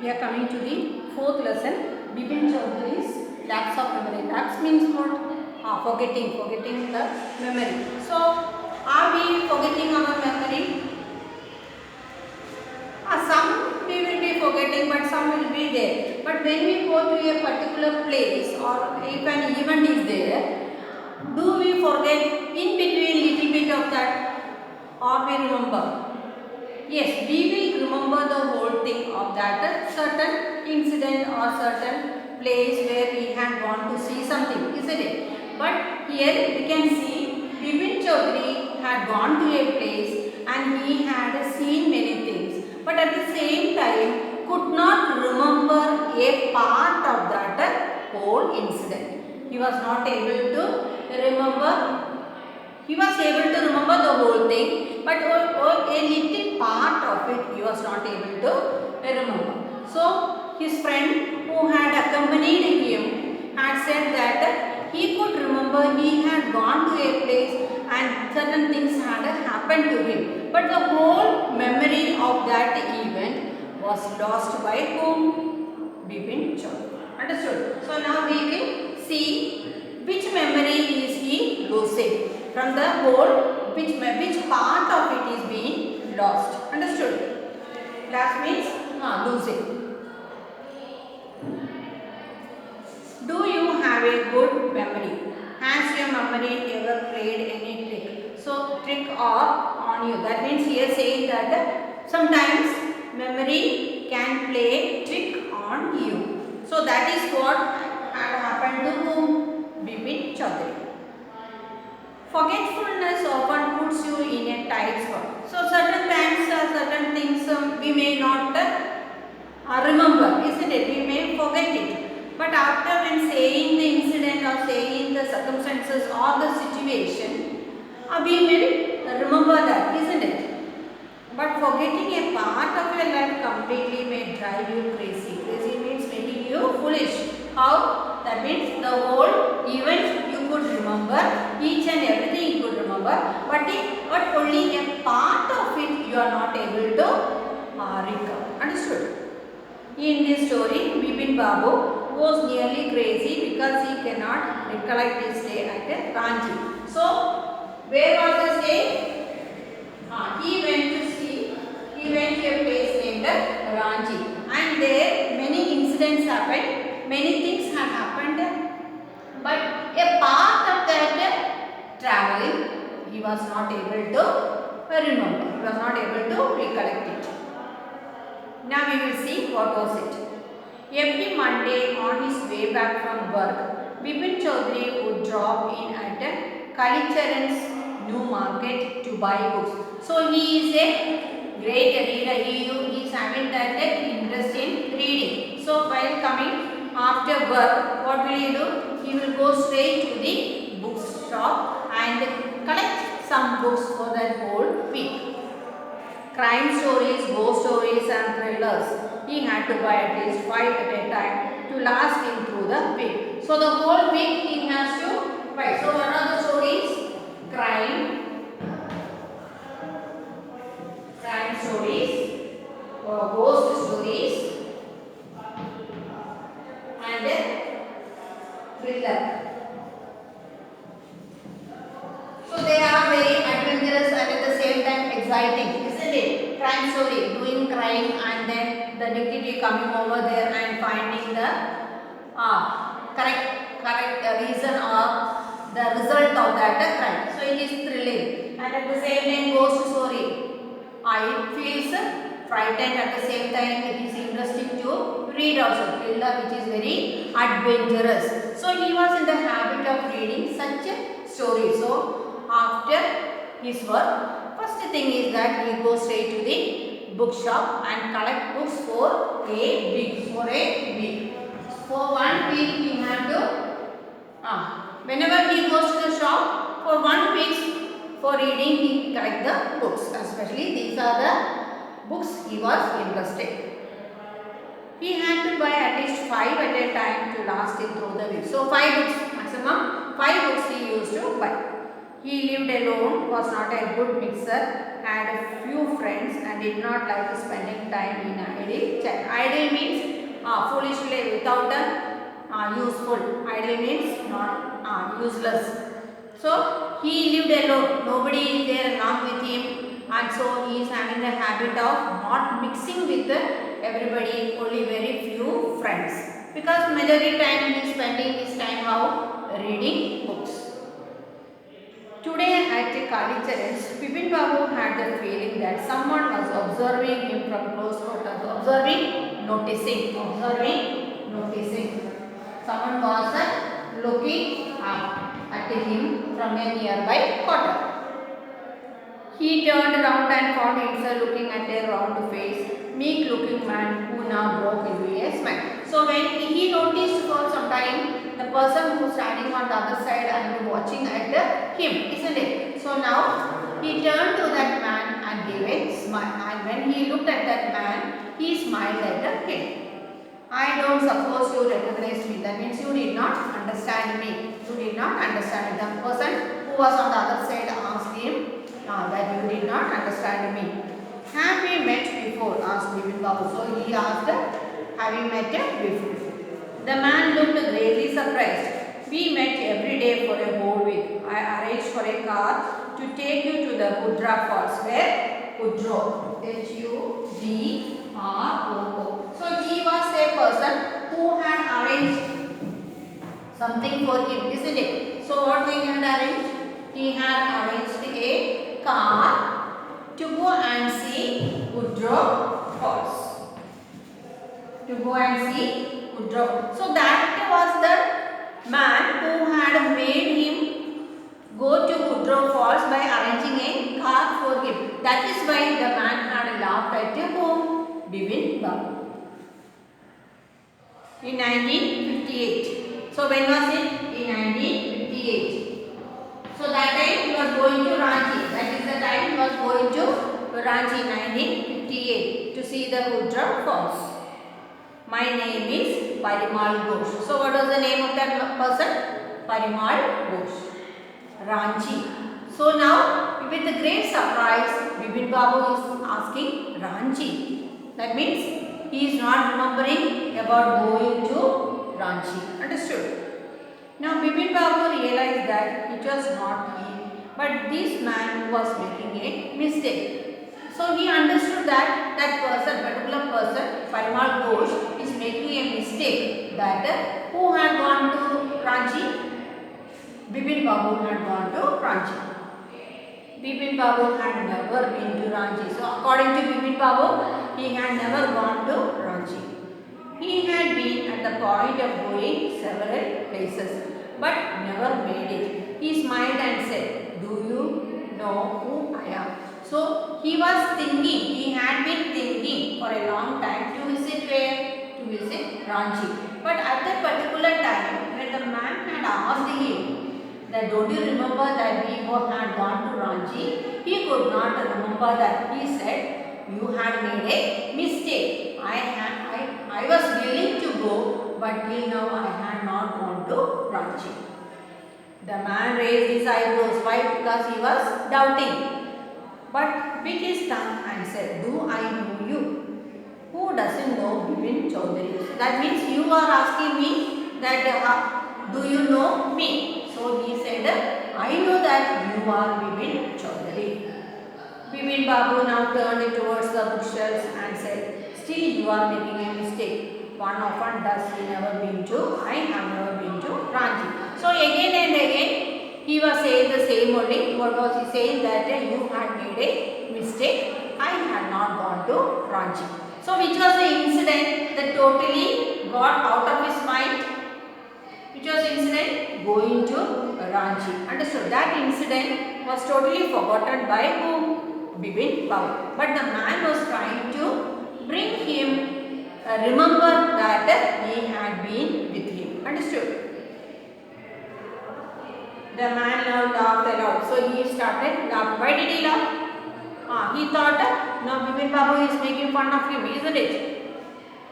We are coming to the fourth lesson, Bipin Chaudhary's lapse of memory. Lapse means what? Forgetting the memory. So, are we forgetting our memory? Some we will be forgetting, but some will be there. But when we go to a particular place or if an event is there, do we forget in between little bit of that or we remember? Yes, we will remember the whole thing of that certain incident or certain place where we had gone to see something, isn't it? But here we can see Bipin Chaudhary had gone to a place and he had seen many things, but at the same time could not remember a part of that whole incident. He was not able to remember. He was able to remember the whole thing, but a little part of it he was not able to remember. So, his friend who had accompanied him had said that he could remember he had gone to a place and certain things had happened to him. But the whole memory of that event was lost by whom? Bipin Chaudhary. Understood? So, now we will see which memory is he losing. From the whole, which part of it is being lost. Understood? Lost means losing. Do you have a good memory? Has your memory ever played any trick? So, trick or on you. That means here saying that sometimes memory can play trick on you. So, that is what had happened to whom? Bipin Chaudhary. Forgetfulness often puts you in a tight spot. So, certain times, certain things we may not remember, isn't it? We may forget it. But after when saying the incident or saying the circumstances or the situation, we will remember that, isn't it? But forgetting a part of your life completely may drive you crazy. Crazy means making you foolish. How? That means the whole event you could remember, each and everything you could remember, but only a part of it you are not able to recover. Understood? In this story, Bipin Babu was nearly crazy because he cannot recollect his stay at Ranchi. So, where was the stay? He went to a place named Ranchi, and there many incidents happened, many things had happened, but a part of that traveling he was not able to remember, he was not able to recollect it. Now we will see what was it. Every Monday on his way back from work, Bipin Chaudhary would drop in at Kalicharan's New Market to buy books. So he is a great reader. He is having that interest in reading. So while coming after work, what will he do? He will go straight to the bookshop and collect some books for that whole week. Crime stories, ghost stories and thrillers. He had to buy at least 5 at a time to last him through the week. So the whole week he has to buy. So what are the stories? Crime stories, ghost stories and thriller. So they are very adventurous and at the same time exciting, isn't it? Crime story, doing crime and then the detective coming over there and finding the correct reason or the result of that crime. So it is thrilling and at the same time ghost story. It feels frightened at the same time it is interesting to read also. Thriller which is very adventurous. So he was in the habit of reading such a story. So after his work, first thing is that he goes straight to the bookshop and collect books for a week. For 1 week he had to, whenever he goes to the shop, for 1 week for reading he collect the books. Especially these are the books he was interested. He had to buy at least 5 at a time to last him through the week. So 5 books maximum, 5 books he used to buy. He lived alone, was not a good mixer, had a few friends and did not like spending time in idle chat. Idle means foolishly without a useful. Idle means not useless. So he lived alone, nobody is there along with him, and so he is having the habit of not mixing with everybody, only very few friends. Because majority time he is spending his time how? Reading books. Today at Kalicharan's, Bipin Babu had the feeling that someone was observing him from close quarters. Observing, noticing. Observing, noticing. Someone was looking at him from a nearby quarter. He turned around and found himself looking at a round face, meek looking man who now broke into a smile. So when he noticed for some time the person who was standing on the other side and watching at him, isn't it? So now he turned to that man and gave a smile. And when he looked at that man, he smiled at him. I don't suppose you recognized me. That means you did not understand me. You did not understand me. The person who was on the other side asked him that you did not understand me. Have we met before? Asked Bipin Babu. So he asked, have we met before? The man looked greatly surprised. We met every day for a whole week. I arranged for a car to take you to the Budra Falls. Where? Udro. H-U-D-R-O-O. So he was a person who had arranged something for him, isn't it? So what he had arranged? He had arranged a car to go and see Udro Falls. To go and see Udro. So that was the man who had made him go to Udro Falls by arranging a car for him. That is why the man had laughed at whom? Bipin Babu. In 1958. So when was it? In 1958. So that time he was going to Ranchi. That is the time he was going to Ranchi in 1958 to see the Udra Falls. My name is Parimal Ghosh. So what was the name of that person? Parimal Ghosh. Ranchi. So now with the great surprise, Bipin Babu is asking Ranchi. That means he is not remembering about going to Ranchi. Understood? Now Bipin Babu realized that it was not he, but this man was making a mistake. So he understood that particular person, Parimal Ghosh, is making a mistake. That who had gone to Ranchi? Bipin Babu had gone to Ranchi. Bipin Babu had never been to Ranchi. So according to Bipin Babu, he had never gone to Ranchi. He had been at the point of going several places, but never made it. He smiled and said, do you know who I am? So he was thinking, he had been thinking for a long time to visit where? To visit Ranchi. But at that particular time, when the man had asked him, that don't you remember that we both had gone to Ranchi? He could not remember that. He said, you had made a mistake. I was willing to go, but till now I had not gone to Ranchi. The man raised his eyebrows. Why? Because he was doubting. But bit his tongue and said, do I know you? Who doesn't know Bipin Chaudhary? So that means you are asking me that do you know me? So he said, I know that you are Bipin Chaudhary. Bipin Babu now turned towards the bookshelves and said, still you are making a mistake. One often does. He never been to. I have never been to Ranchi. So again and again he was saying the same only. What was he saying? That you had made a mistake. I had not gone to Ranchi. So which was the incident that totally got out of his mind? Which was the incident? Going to Ranchi. Understood? That incident was totally forgotten by whom? Bipin Babu. But the man was trying to bring him remember that he had been with him. Understood? The man now laughed aloud. So he started laughing. Why did he laugh? He thought, no, Bipin Babu is making fun of him, isn't it?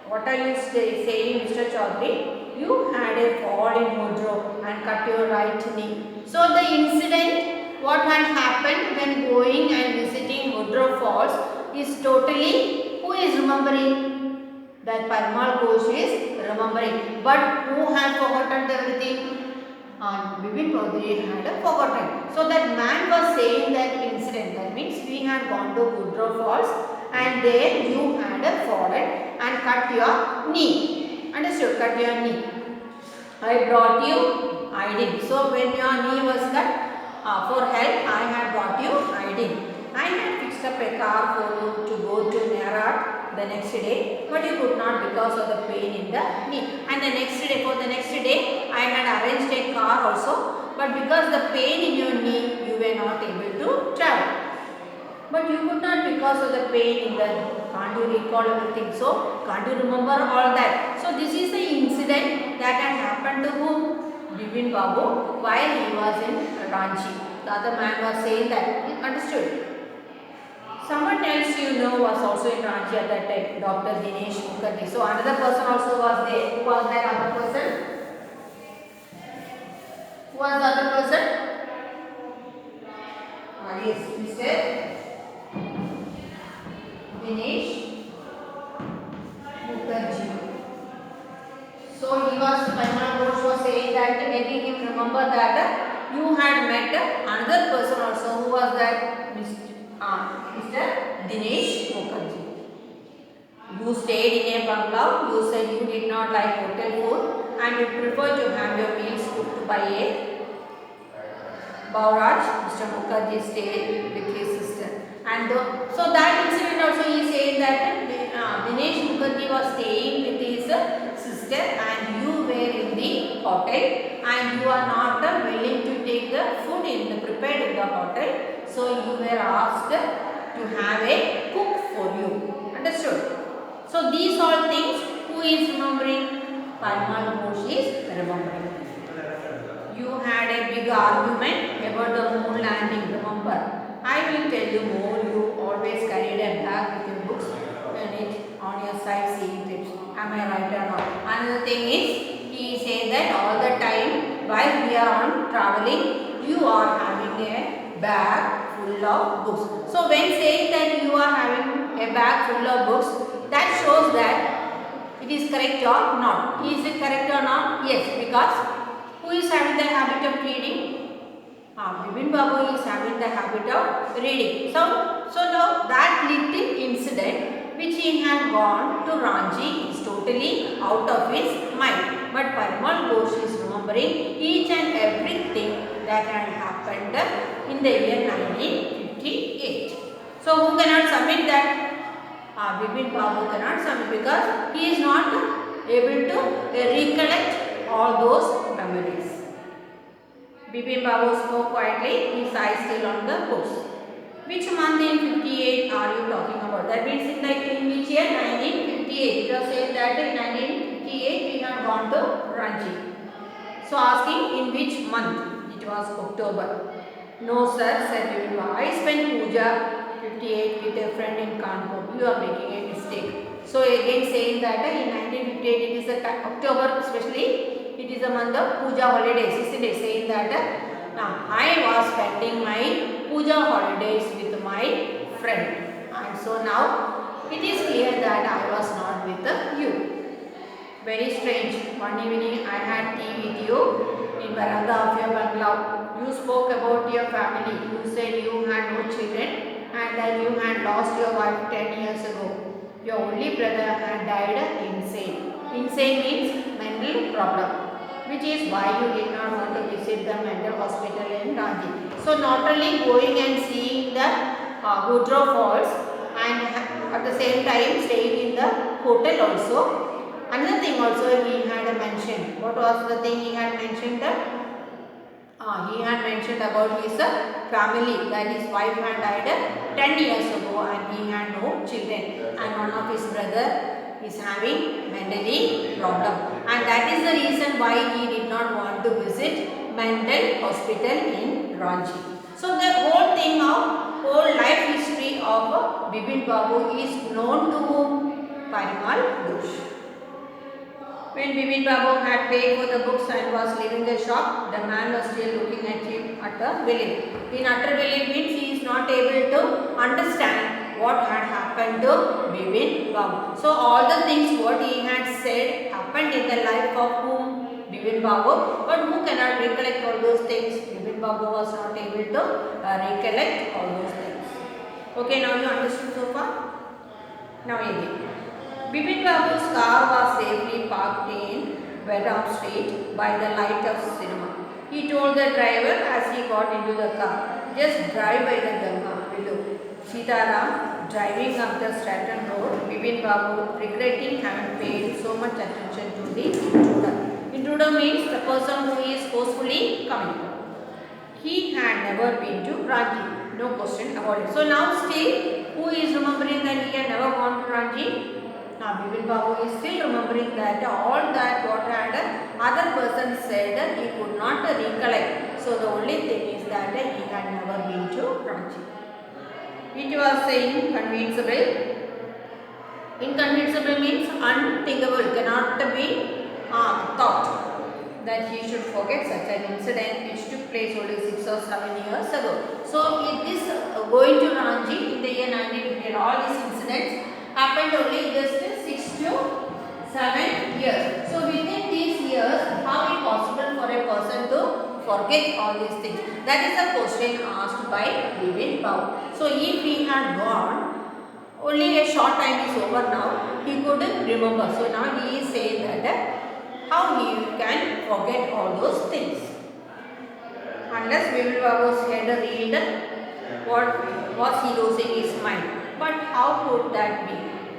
What are you saying, Mr. Chaudhary? You had a fall in Mudro and cut your right knee. So the incident what had happened when going and visiting Woodrow Falls is totally, who is remembering? That Parimal Ghosh is remembering. But who had forgotten everything? Bipin Chaudhary had forgotten. So that man was saying that incident. That means we had gone to Woodrow Falls and there you had fallen and cut your knee. Understood? Cut your knee. I brought you iodine. So when your knee was cut, for help I had brought you iodine. I had fixed up a car for you to go to Nerat the next day, but you could not because of the pain in the knee. And the next day, for the next day, I had arranged a car also, but because the pain in your knee, you were not able to travel. But you could not because of the pain in the, can't you recall everything? So, can't you remember all that? So, this is the incident that had happened to whom? Bipin Babu while he was in Ranchi. The other man was saying that, you understood? Someone else you know was also in Ranchi at that time, Dr. Dinesh Mukherjee. So, another person also was there. Who was that other person? Who was the other person? Yes, Mr. Dinesh Mukherjee. So he was, Parimal Ghosh was saying that, making him remember that you had met another person also. Who was that? Mr. Dinesh Mukherjee. You stayed in a bungalow. You said you did not like hotel food and you prefer to have your meals cooked by a Bauraj. Mr. Mukherjee stayed with his sister. And so that incident also he said that Dinesh Mukherjee was staying with his sister and you were in the hotel and you are not willing to take the food prepared in the hotel. So you were asked to have a cook for you. Understood? So these all things, who is remembering? Parimal Ghosh is remembering. You had a big argument about the moon landing, remember? I will tell you more. You always carried a bag with your books and it on your sightseeing trips. Am I right or not? Another thing is, he said that all the time while we are on traveling, you are having a bag full of books. So when saying that you are having a bag full of books, that shows that it is correct or not. Is it correct or not? Yes, because who is having the habit of reading? Bipin Babu is having the habit of reading. So now that little incident which he had gone to Ranchi is totally out of his mind. But Parimal Ghosh is remembering each and everything that had happened in the year 1958. So who cannot submit that? Bipin Babu cannot submit because he is not able to recollect all those memories. Bipin Babu spoke quietly, his eyes still on the books. Which month in 58 are you talking about? That means in which year? 1958. It was said that in 1958 we have gone to Ranchi. So asking in which month? It was October. No sir, said Bipin Babu. I spent puja 58 with a friend in Kanpur. You are making a mistake. So again saying that in 1958 it is October especially. It is a month of puja holidays, isn't it? Saying that I was spending my puja holidays with my friend. And so now it is clear that I was not with you. Very strange. One evening I had tea with you in veranda of your bungalow. You spoke about your family. You said you had no children and that you had lost your wife 10 years ago. Your only brother had died insane. Insane means mental problem, which is why you did not want to visit the mental hospital in Ranchi. So not only going and seeing the Woodrow Falls and at the same time staying in the hotel also. Another thing also he had mentioned. What was the thing he had mentioned? He had mentioned about his family, that his wife had died 10 years ago and he had no children and one of his brother is having mentally problem, and that is the reason why he did not want to visit mental hospital in Ranchi. So the whole thing of whole life history of Bipin Babu is known to whom? Parimal Ghosh. When Bipin Babu had paid for the books and was leaving the shop, the man was still looking at him utter belief. In utter belief means he is not able to understand what had happened to Bipin Babu. So all the things what he had said happened in the life of whom? Bipin Babu. But who cannot recollect all those things? Bipin Babu was not able to recollect all those things. Okay, now you understood so far? Now again. Bipin Babu's car was safely parked in Bedam Street by the light of cinema. He told the driver as he got into the car, just drive by the Ganga below. Sitaram driving up the Stratton Road, Bipin Babu regretting having paid so much attention to the intruder. Intruder means the person who is forcefully coming. He had never been to Ranchi. No question about it. So now still, who is remembering that he had never gone to Ranchi? Now Bipin Babu is still remembering that all that what had other person said he could not recollect. So the only thing is that he had never been to Ranchi. It was inconceivable. Inconceivable means unthinkable, cannot be thought that he should forget such an incident which took place only 6 or 7 years ago. So it is going to Ranchi in the year 1950. All these incidents happened only just 6 to 7 years. So within these years, how is it possible for a person to forget all these things? That is a question asked by Bipin Babu. So if he had gone, only a short time is over now, he couldn't remember. So now he is saying that how he can forget all those things. Unless Bipin Babu's head reeled, what was he losing his mind? But how could that be?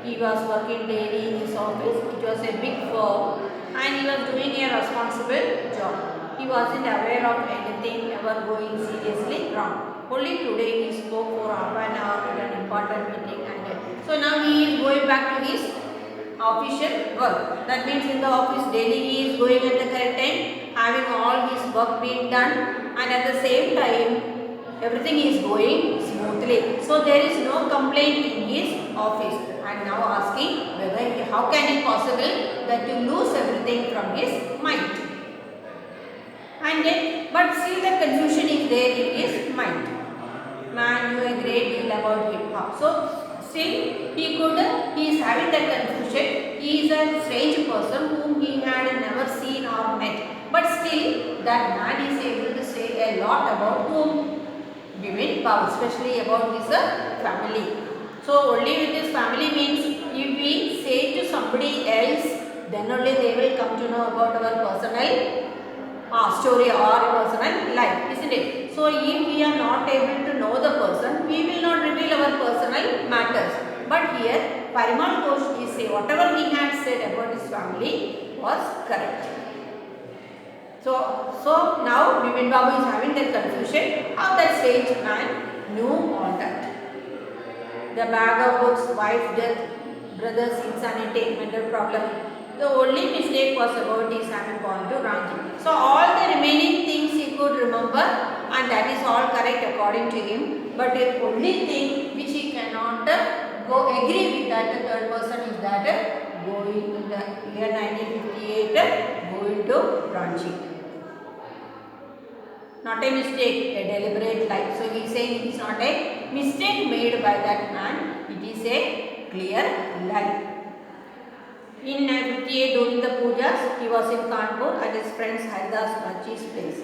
He was working daily in his office. It was a big firm and he was doing a responsible job. He wasn't aware of anything ever going seriously wrong. Only today he spoke for half an hour at an important meeting and so now he is going back to his official work. That means in the office daily he is going at the correct time, having all his work being done and at the same time everything is going smoothly. So there is no complaint in his office. And now asking whether how can it possible that you lose everything from his mind. And then but still the confusion is there in his mind. Man knew a great deal about hip hop. So still he is having that confusion. He is a strange person whom he had never seen or met. But still that man is able to say a lot about whom? Bipin Babu, especially about his family. So only with his family means if we say to somebody else, then only they will come to know about our personal story or personal life, isn't it? So if we are not able to know the person, we will not reveal our personal matters. But here, Parimal Ghosh is saying whatever he had said about his family was correct. So now Bipin Babu is having that confusion how that strange man knew all that. The bag of books, wife death, brother's insanity, mental problem. The only mistake was about his having gone to Ranchi. So all the remaining things he could remember and that is all correct according to him. But the only thing which he cannot go agree with that the third person is that going in the year 1958 going to Ranchi. Not a mistake, a deliberate lie. So he is saying it is not a mistake made by that man, it is a clear lie. In 1958 during the pujas, he was in Kanpur at his friend Haridas Bachi's place.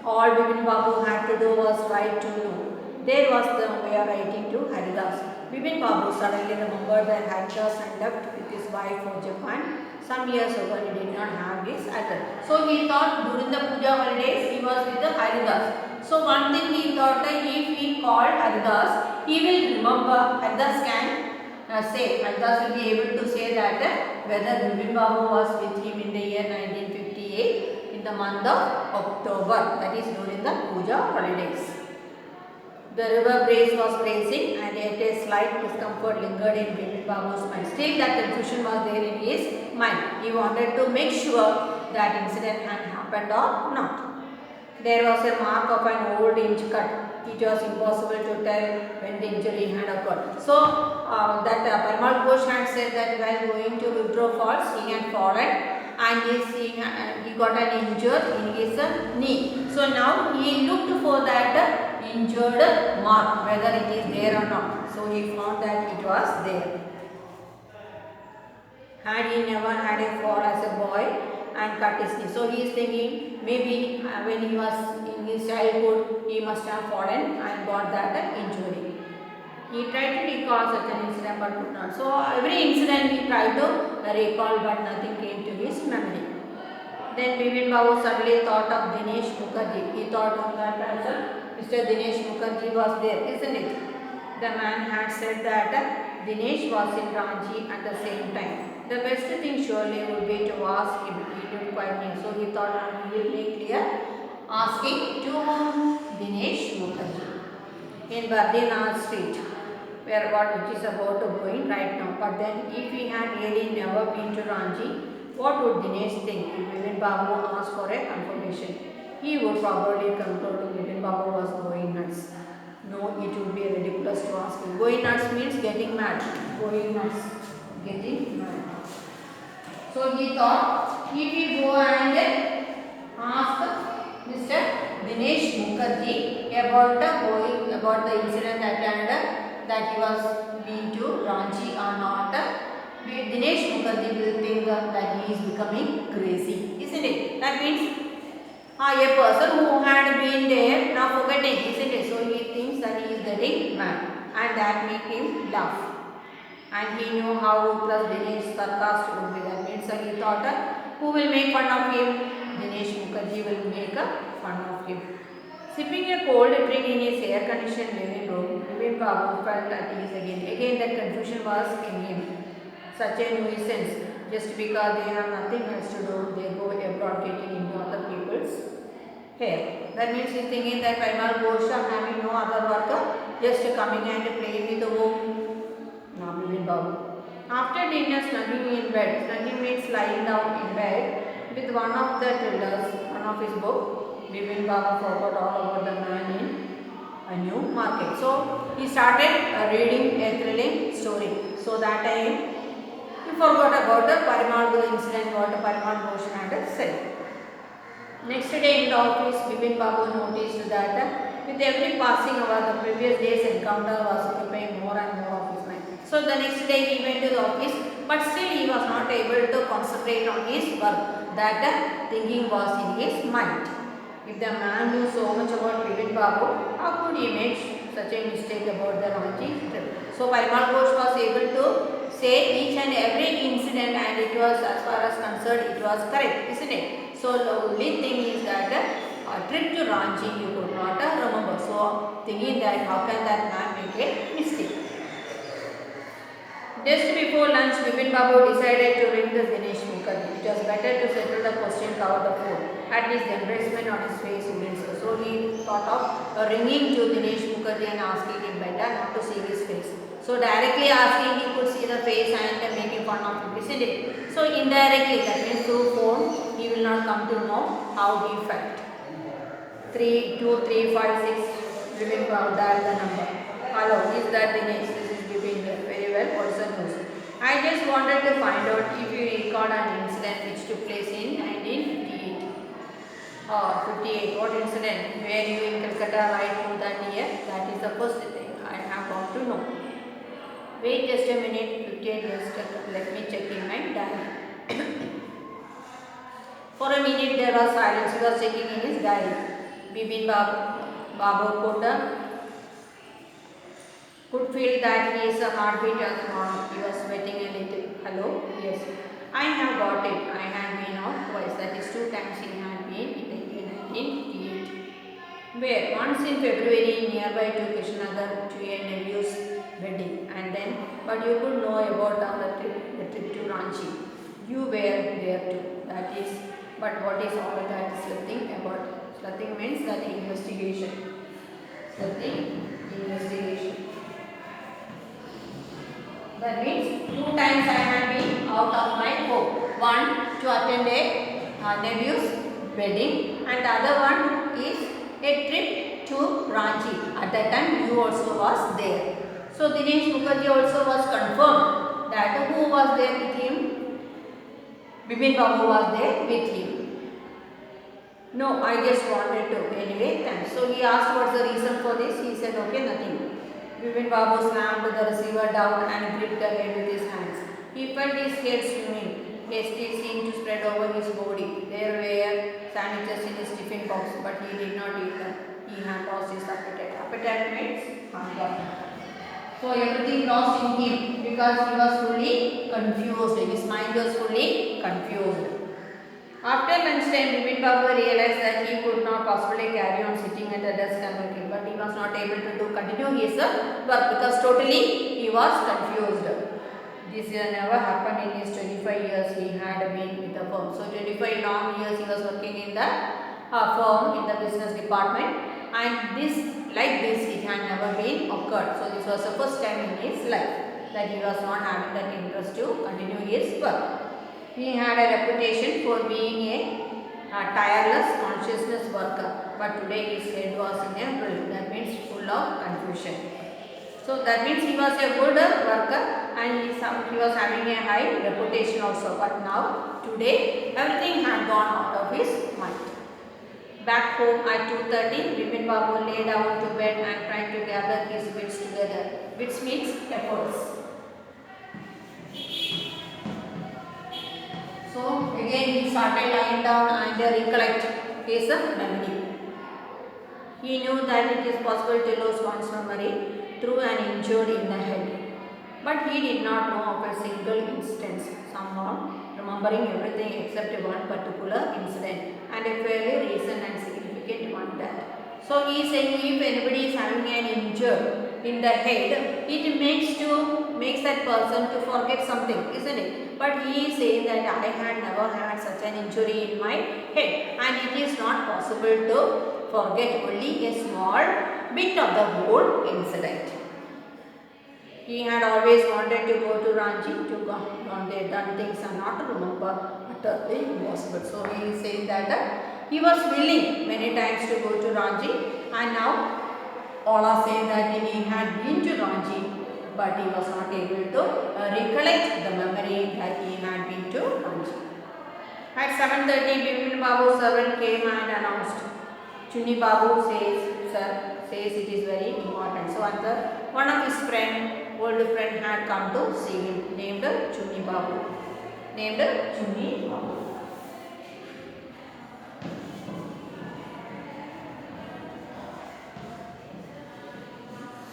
All Bipin Babu had to do was write to know. There was the way of writing to Haridas. Bipin Babu suddenly remembered that Haridas had left with his wife for Japan. Some years ago he did not have his address. So he thought during the puja holidays he was with the Haridas. So one thing he thought that if he called Haridas, he will remember. Haridas can say, Haridas will be able to say that whether Bipin Babu was with him in the year 1958 in the month of October, that is during the puja holidays. The river breeze was racing and yet a slight discomfort lingered in Bipin Babu's mind. Still that confusion was there in his mind. He wanted to make sure that incident had happened or not. There was a mark of an old inch cut. It was impossible to tell when the injury had occurred. So that Parimal Ghosh had said that while going to Woodrow Falls, he had fallen and he got an injured in his knee. So now he looked for that injured mark, whether it is there or not. So he found that it was there. Had he never had a fall as a boy and cut his knee. So he is thinking maybe when he was in his childhood he must have fallen and got that injury. He tried to recall such an incident but could not. So every incident he tried to recall but nothing came to his memory. Then Bipin Babu suddenly thought of Dinesh Mukherjee. He thought of that person. Mr. Dinesh Mukherjee was there, isn't it? The man had said that Dinesh was in Ranchi at the same time. The best thing surely would be to ask him. He lived quite near. So he thought he will make clear asking to Dinesh Mukherjee in Bardina Street, which is about to go in right now. But then if he had really never been to Ranchi, what would Dinesh think if Bipin Babu asked for a confirmation? He would probably conclude Bipin Babu was going nuts. No, it would be ridiculous to ask him. Going nuts means getting mad. Going nuts, getting mad. So he thought if we go and ask Mr. Dinesh Mukherjee about the incident that he was been to Ranchi or not, Dinesh Mukherjee will think that he is becoming crazy, isn't it? That means a person who had been there now forgetting, isn't it? So he thinks that he is getting mad, and that make him laugh. And he knew how ruthless Dinesh sarcastic would be. That means he thought who will make fun of him? Dinesh Mukherjee will make fun of him. Sipping a cold drink in his air-conditioned living room, Bipin Babu felt at ease again. Again that confusion was in him. Such a nuisance. Just because they have nothing else to do, they go abroad getting into other people's hair. That means he's thinking that Parimal Ghosh having no other work, just coming and playing with the womb. Now Bipin Babu. After dinner, snuggling in bed. Snuggling means lying down in bed with one of the thrillers, one of his book. Bipin Babu forgot all about the man in a new market. So he started reading a thrilling story. So that time he forgot about the Parimal incident, what Parimal Ghosh had said. Next day in the office, Bipin Babu noticed that with every passing hour, the previous day's encounter was occupying more and more of his mind. So the next day he went to the office, but still he was not able to concentrate on his work. That thinking was in his mind. If the man knew so much about Bipin Babu, how could he make such a mistake about the Ranchi trip? So Parimal Ghosh was able to say each and every incident, and it was, as far as concerned, it was correct, isn't it? So the only thing is that a trip to Ranchi you could not remember. So thinking that how can that man make a mistake? Just before lunch, Bipin Babu decided to ring the Dinesh Mukherjee. It was better to settle the question over the phone. At least the embarrassment on his face wouldn't show. So he thought of ringing to Dinesh Mukherjee and asking him better not to see his face. So directly asking, he could see the face and making fun of him, isn't it? So indirectly, that means through phone, he will not come to know how he felt. 32356, Bipin Babu dial the number. Hello, is that Dinesh? This is Bipin here. Very well, what's the news? I just wanted to find out if you record an incident which took place in 1958. 58. What incident? Were you in Calcutta right through that year? That is the first thing I have got to know. Wait just a minute, 58, just let me check in my diary. For a minute there was silence. He was checking in his diary. Bipin Babu could feel that his heartbeat was gone. He was sweating a little. Hello? Yes. I have got it. I had been out twice. That is 2 times he had been in 1958. Where? Once in February nearby to Krishnagar to a nephew's wedding. And then, but you could know about the trip to Ranchi. You were there too. That is, but what is all that sleuthing about? Sleuthing means that investigation. Sleuthing, investigation. That means 2 times I had been out of my home. One to attend a nephew's wedding, and the other one is a trip to Ranchi. At that time you also was there. So Dinesh Mukherjee also was confirmed that who was there with him? Bipin Babu was there with him. No, I just wanted to. Anyway, thanks. So he asked what's the reason for this. He said, okay, nothing. Bipin Babu slammed the receiver down and gripped the head with his hands. He felt his head swimming. Hasty seemed to spread over his body. There were sandwiches in his tiffin box, but he did not eat them. He had lost his appetite. Appetite means hunger. So everything lost in him because he was fully confused. His mind was fully confused. After lunchtime, Bipin Babu realized that he could not possibly carry on sitting at the desk and working, but he was not able to continue his work because totally he was confused. This never happened in his 25 years he had been with the firm. So 25 long years he was working in the firm in the business department, and this it had never been occurred. So this was the first time in his life that he was not having that interest to continue his work. He had a reputation for being a tireless consciousness worker, but today his head was in a whirl. That means full of confusion. So that means he was a good worker and he was having a high reputation also. But now, today, everything had gone out of his mind. Back home at 2:30, Bipin Babu lay down to bed and tried to gather his wits together. Wits means efforts. So again he started lying down and recollect his memory. He knew that it is possible to lose one's memory through an injury in the head, but he did not know of a single instance, someone remembering everything except one particular incident, and a fairly recent and significant one that. So he is saying if anybody is having an injury in the head, it makes that person to forget something, isn't it? But he is saying that I had never had such an injury in my head, and it is not possible to forget only a small bit of the whole incident. He had always wanted to go to Ranchi to go on there done things and not to remember utterly impossible. So he is saying that he was willing many times to go to Ranchi, and now all are saying that he had been to Ranchi, but he was not able to recollect the memory that he had been to Ranchi. At 7:30, Bipin Babu's servant came and announced. Chunni Babu says it is very important. So one of his old friend had come to see him, named Chunni Babu.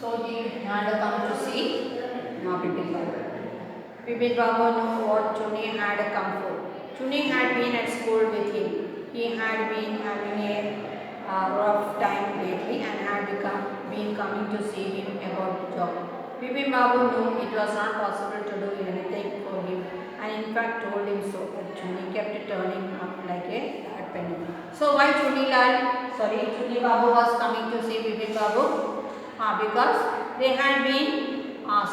So he had come to see Bipin Babu. Bipin Babu knew what Chunni had come for. Chunni had been at school with him. He had been having a rough time lately and had been coming to see him about the job. Bipin Babu knew it was not possible to do anything for him, and in fact told him so. But Chunni kept turning up like a bad penny. So why Chunni Babu was coming to see Bipin Babu? Because they had been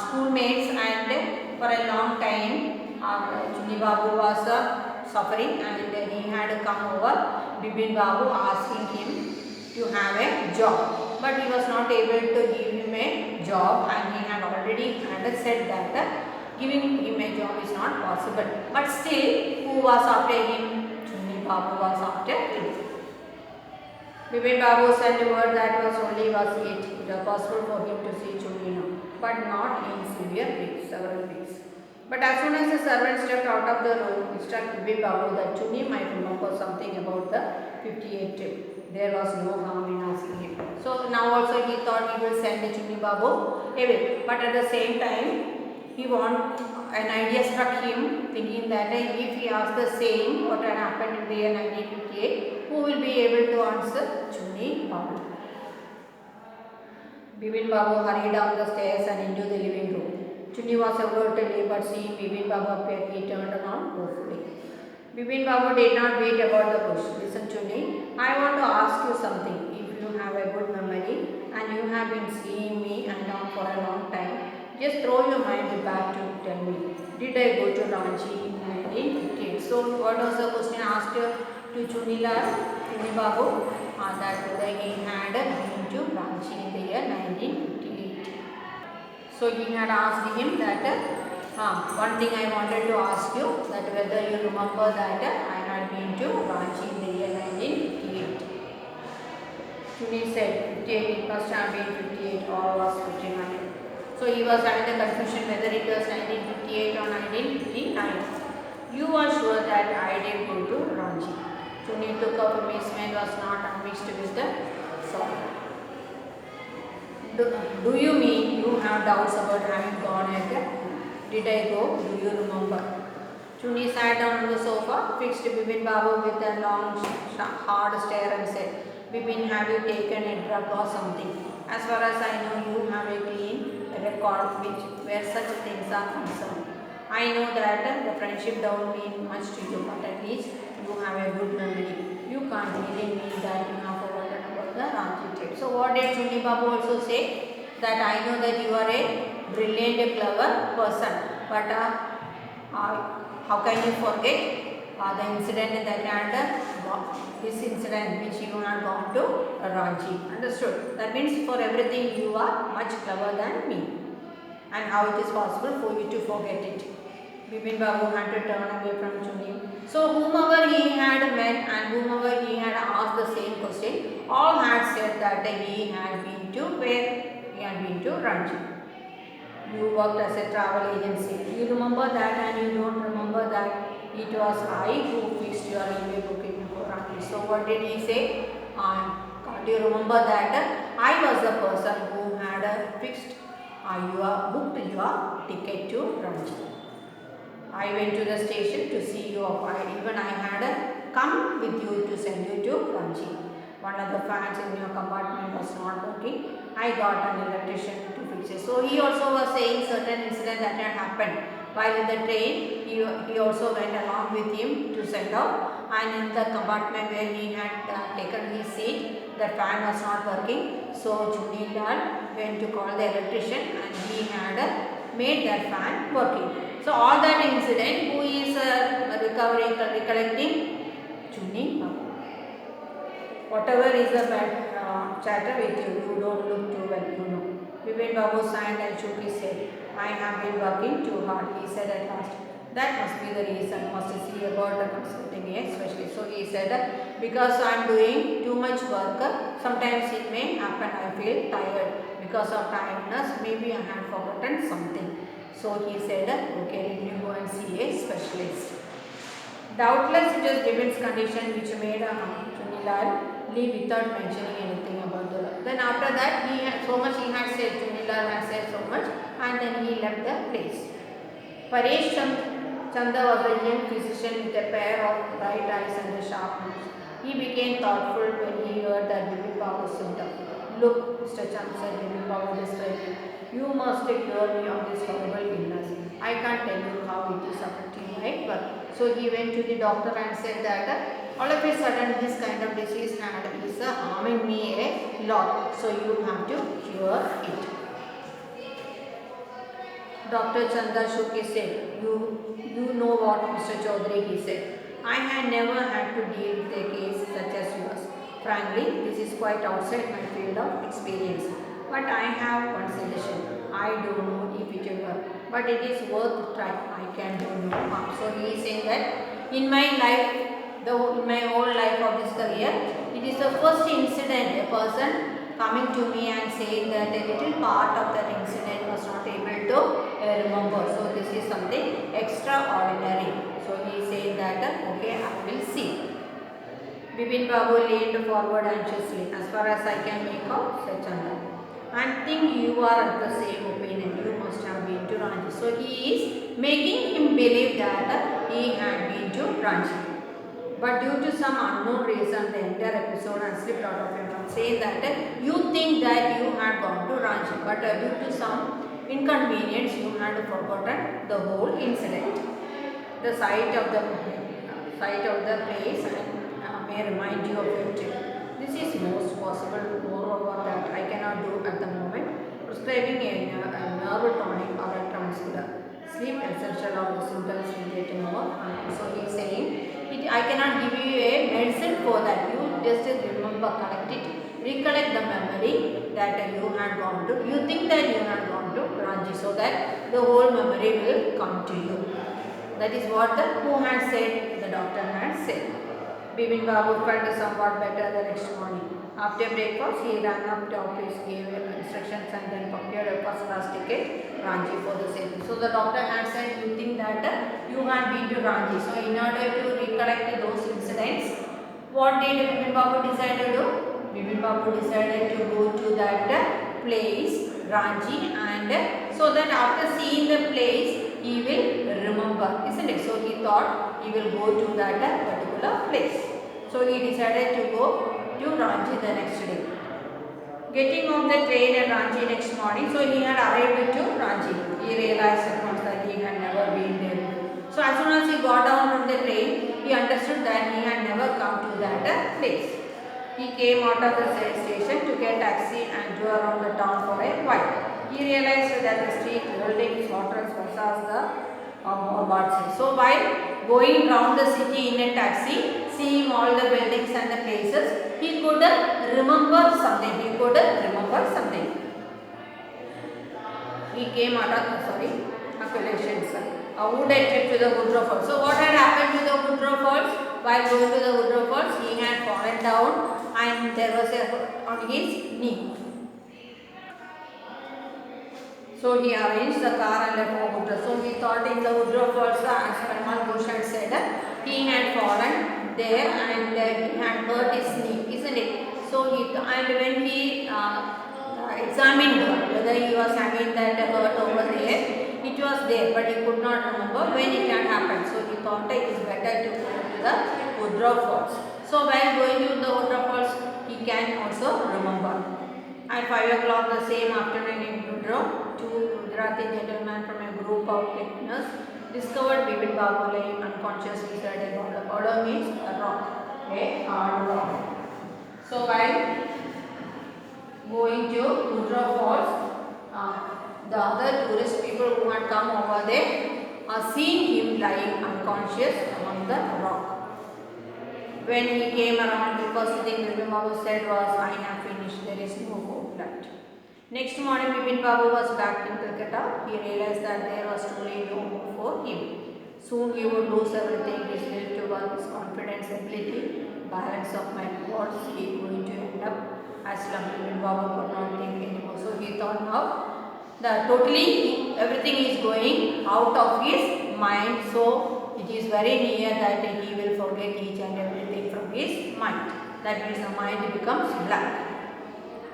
schoolmates, and for a long time Chunni Babu was suffering, and he had come over. Bipin Babu asking him to have a job, but he was not able to give him a job, and he had already said that giving him a job is not possible. But still, who was after him? Chunni Babu was after him. Bipin Babu sent word that was it was possible for him to see Chunni now, but not in several weeks. But as soon as the servant stepped out of the room, it struck Bipin Babu that Chunni might remember something about the 58 trip. There was no harm in asking him. So now also he thought he will send Chunni Babu away. But at the same time, an idea struck him, thinking that if he asks the same what had happened in the year 1958, who will be able to answer? Chunni Babu. Bipin Babu hurried down the stairs and into the living room. Chunni was about to leave, but seeing Bipin Babu appear, he turned around hopefully. Bipin Babu did not beat about the bush. Listen, Chunni, I want to ask you something. If you have a good memory and you have been seeing me and on for a long time, just throw your mind back to tell me, did I go to Ranchi in 1958? So what was the question asked to Chunni Babu? That whether he had been to Ranchi in the year 1958. So he had asked him that One thing I wanted to ask you, that whether you remember that I had been to Ranchi in the year 1958. Chuni said 58, it must have been 58 or was 59. So he was having the confusion whether it was 1958 or 1959. You are sure that I did go to Ranchi. Chuni took up amazement, was not unmixed with the sorrow. Do you mean you have doubts about having gone at? Did I go? Do you remember? Chuni sat down on the sofa, fixed Bipin Babu with a long, hard stare and said, Bipin, have you taken a drug or something? As far as I know, you have a clean record where such things are concerned. I know that the friendship don't mean much to you, but at least you have a good memory. You can't really mean that you have forgotten about the Ranchi trip. So what did Chuni Babu also say? That I know that you are a brilliant, clever person, but how can you forget the incident that had this incident which you had gone to Ranchi? Understood? That means for everything you are much clever than me, and how it is possible for you to forget it. Bipin Babu had to turn away from Chuni. So whomever he had met and whomever he had asked the same question, all had said that he had been to where? He had been to Ranchi. You worked as a travel agency. You remember that, and you don't remember that it was I who fixed your railway booking for Ranchi. So what did he say? Do you remember that I was the person who had fixed booked your ticket to Ranchi. I went to the station to see you. Even I had come with you to send you to Ranchi. One of the fans in your compartment was not working. I got an electrician to fix it. So he also was saying certain incident that had happened while in the train. He also went along with him to send out, and in the compartment where he had taken his seat, the fan was not working. So Chuni Lal went to call the electrician, and he had made that fan working. So all that incident, who is recollecting? Chuni Babu. Whatever is the bad chatter with you, you don't look too well, you know. Bipin Babu signed and shook his head. I have been working too hard, he said at last. That must be the reason, must see about consulting a specialist. So he said, because I am doing too much work, sometimes it may happen I feel tired. Because of tiredness, maybe I have forgotten something. So he said, okay, let me go and see a specialist. Doubtless it was Bipin's condition which made Chuni Lal leave without mentioning anything about the law. Then after that, he had so much he had said, Chuni Lal had said so much, and then he left the place. Paresh Chanda was a young physician with a pair of bright eyes and a sharp nose. He became thoughtful when he heard that Bipin Babu symptom. Look, Mr. Chand, said Bipin Babu desperately, you must cure me of this horrible illness. I can't tell you how it is affecting my work. So he went to the doctor and said that all of a sudden this kind of disease is harming me a lot. So you have to cure it. Dr. Chanda shook his head. You know what, Mr. Chaudhary, he said. I had never had to deal with a case such as yours. Frankly, this is quite outside my field of experience. But I have one suggestion. I don't know if it will work, but it is worth trying. I can do no harm. So he is saying that in my life, in my whole life of this career, it is the first incident, a person coming to me and saying that a little part of that incident was not able to remember. So this is something extraordinary. So he is saying that okay, I will see. Bipin Babu leaned forward anxiously. As far as I can make out, said Chanda. I think you are of the same opinion. You must have been to Ranchi. So he is making him believe that he had been to Ranchi. But due to some unknown reason, the entire episode has slipped out of your mouth, saying that you think that you had gone to Ranchi, but due to some inconvenience, you had forgotten the whole incident. The site of the place may remind you of your trip. This is most possible. Moreover, that I cannot do at the moment. Prescribing a nerve tonic or a transmitter. Sleep essential of the symptoms will get more. So he is saying, I cannot give you a medicine for that. You just remember, recollect the memory that you had gone to. You think that you had gone to Ranchi so that the whole memory will come to you. That is what the who had said, the doctor had said. Bipin Babu felt somewhat better the next morning. After breakfast, he ran up to office, gave instructions and then procured a first class ticket Ranchi for the same. So the doctor had said, you think that you had been to Ranchi. So in order to recollect those incidents, what did Bipin Babu decide to do? Bipin Babu decided to go to that place, Ranchi, and so that after seeing the place, he will remember, isn't it? So he thought he will go to that particular place. So he decided to go to Ranchi the next day. Getting on the train at Ranchi next morning, so he had arrived to Ranchi. He realized at once that he had never been there. So as soon as he got down from the train, he understood that he had never come to that place. He came out of the station, took a taxi and drove around the town for a while. He realized that the street buildings, hotels, bazaars, the boards. So while going round the city in a taxi, seeing all the buildings and the places, he could remember something. He came out of calculations. Wood entered to the Woodrow Falls. So what had happened to the Woodrow Falls? While going to the Woodrow Falls, he had fallen down and there was a hurt on his knee. So he arranged the car and left for Woodrow. So we thought in the Woodrow Falls, as Parmal Ghosh had said, he had fallen there and he had hurt his knee, isn't it? So when he examined whether he was having that hurt over there, it was there, but he could not remember when it had happened. So he thought it is better to go to the Woodrow Falls. So while going to the Woodrow Falls, he can also remember. At 5 o'clock the same afternoon in Woodrow, two Gujarati gentlemen from a group of picnickers discovered Bipin Babu lying unconscious beside a border. Border means a rock, a hard rock. So while going to Woodrow Falls, the other tourist people who had come over there are seeing him lying unconscious on the rock. When he came around, the first thing Bipin Babu said was, I have finished, there is no hope left. Next morning, Bipin Babu was back in Calcutta. He realized that there was truly no hope for him. Soon he would lose everything, his will to work, his confidence, ability, balance of mind. What's he going to end up? As Bipin Babu could not think anymore. So he thought now that totally everything is going out of his mind. So it is very near that he will forget each and everything from his mind. That means the mind becomes blank.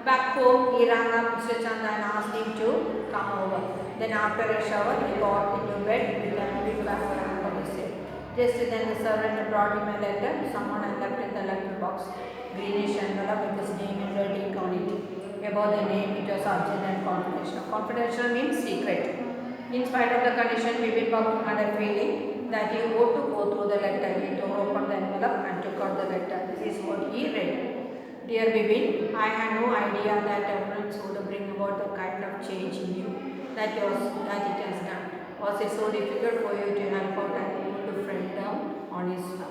Back home, he rang up Mr. Chanda and asked him to come over. Then after a shower, he got into bed with a heavy background on his head. Just then the servant brought him a letter. Someone had left in the letter box. Greenish envelope with his name in red ink on it. About the name, it was urgent and confidential. Confidential means secret. In spite of the condition, Bipin Babu had a feeling that he ought to go through the letter. He tore open the envelope and took out the letter. This is what he read. Dear Bipin, I had no idea that events would bring about the kind of change in you that it has done. Was it so difficult for you to help out an old friend down on his luck?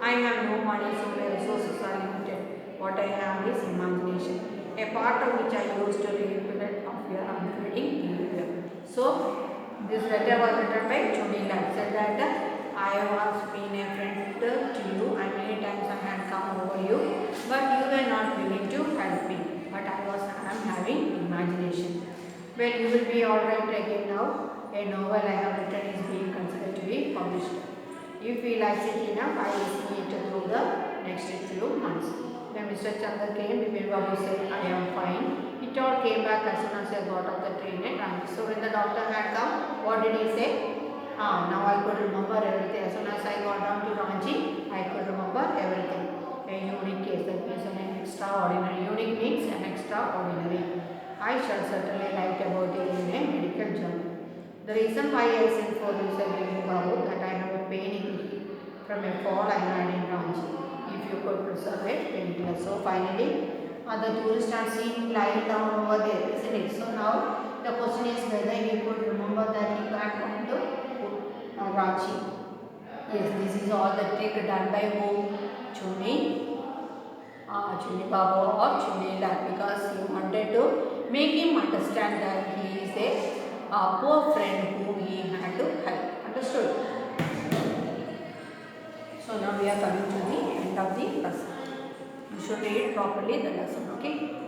I have no money, so my resources are limited. What I have is imagination, a part of which I use to repent of your unfeeling behavior. So, this letter was written by Chunila. It said that I have been a friend to you and many times I had come over you, but you were not willing to help me. But I am having imagination. Well, you will be alright again now. A novel I have written is being considered to be published. If he likes it enough, I will see it through the next few months. When Mr. Chandra came, Bipin Babu said, I am fine. It all came back as soon as I got off the train at Ranchi. So when the doctor had come, what did he say? Now I could remember everything. As soon as I got down to Ranchi, I could remember everything. A unique case, that means an extraordinary. Unique means an extraordinary. I shall certainly write about it in a medical journal. The reason why I sent for you, said Bipin Babu, that I have a pain in the hip from a fall I had in Ranchi. If you could preserve it, painkiller. So finally, the tourist had seen him lying down over there, isn't it? So now the question is whether he could remember that he had gone to Ranchi. Yes, this is all the trick done by whom? Chuni Babu or Chunila, because he wanted to make him understand that he is a poor friend whom he had to help. Understood? So now we are coming to the end of the lesson. You should read properly the lesson. Okay.